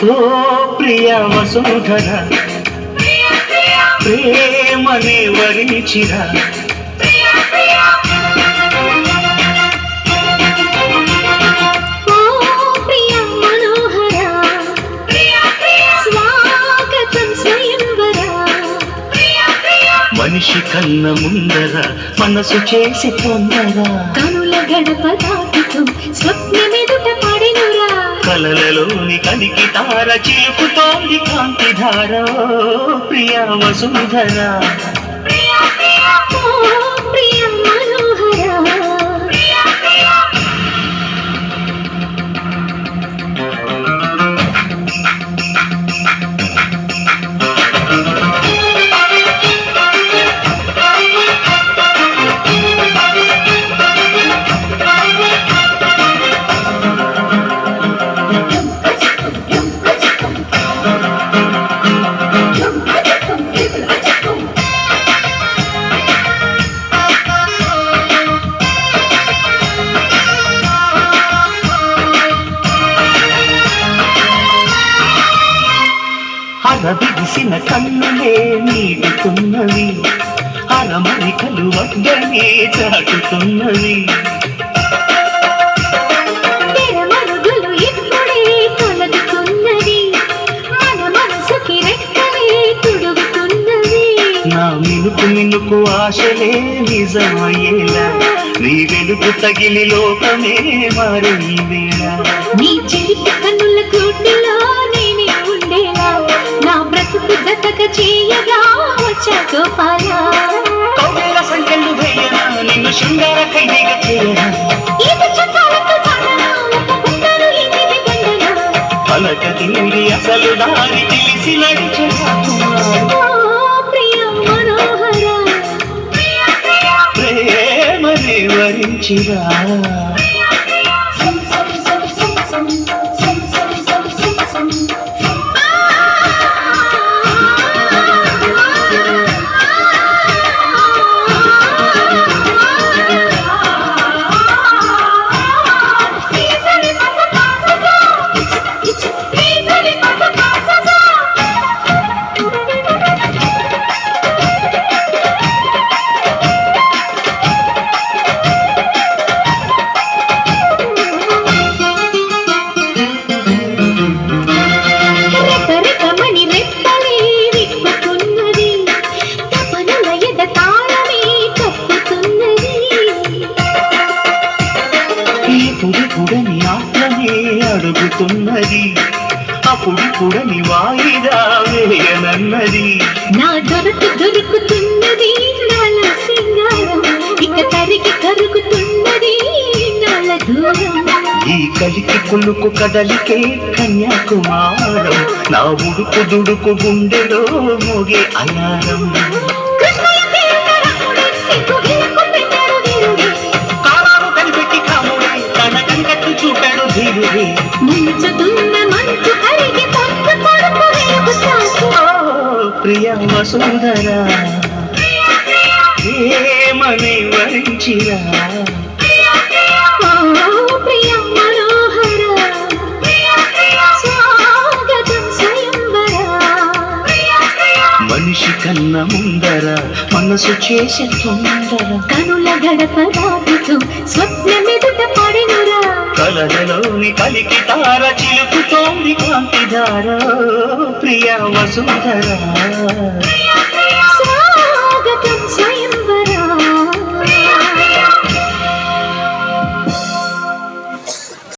ఓ ప్రియ వసుధర ప్రేమనే వరించిరా మనిషి కన్న ముందర మనసు చేసి తొందర కనుల గడప దాటుతూ స్వప్నమెదుట పడినురా కలలలోని కలికి తార చిలుకుతోంది కాంతి ధార ప్రియ వసుధర ప్రియ మనోహర బిగిసిన కన్నులే నీడుతున్నవి అరమరికలు వద్దనే చాటుతున్నవి మరుగులు ఇప్పుడే తొలగుతున్నది మన మనసుకి రెక్కలే తుడుగుతున్నది నా మినుకు మినుకు ఆశలే నిజమయ్యేలా నీ వెలుగు తగిలి లోకమే మారే వేళ నీ చిలిపి కన్నుల కూటిలో నేనే ఉండేలా నా బ్రతుకు జతక చేయగా వచ్చా గోపాల కౌగిళ్ళ సంఖ్యలు వేయనా నిన్ను శృంగార ఖైదీగా చేయనా పలక తీరి అసలు దారి తెలిసి నడిచేస్తున్నాడు ప్రియ మనోహర ప్రేమనే వరించిరా పుడిపుడని ఆత్మనే అడుగుతున్నది అప్పుడు పుడని వాయిదా వేయనన్నది నా దొరుకుతున్నది నాల సింగారం ఇక తరిగి కరుగుతున్నది నాల దూరం ఈ కలికి కులుకు కదలికే కన్యాకుమారం నా ఉడుకు దుడుకు గుండెలో మోగే అలారం ప్రియ వసుధర ప్రేమనే వరించిరా ప్రియ మనోహర స్వాగతం స్వయంవర మనిషి కన్న ముందర మనసు చేసే తొందర కనుల గడప దాటుతూ స్వప్నమెదుట పడినురా కలలోని కలికి తార చిలుకుతోంది కాంతి ధార ప్రియ వసుధర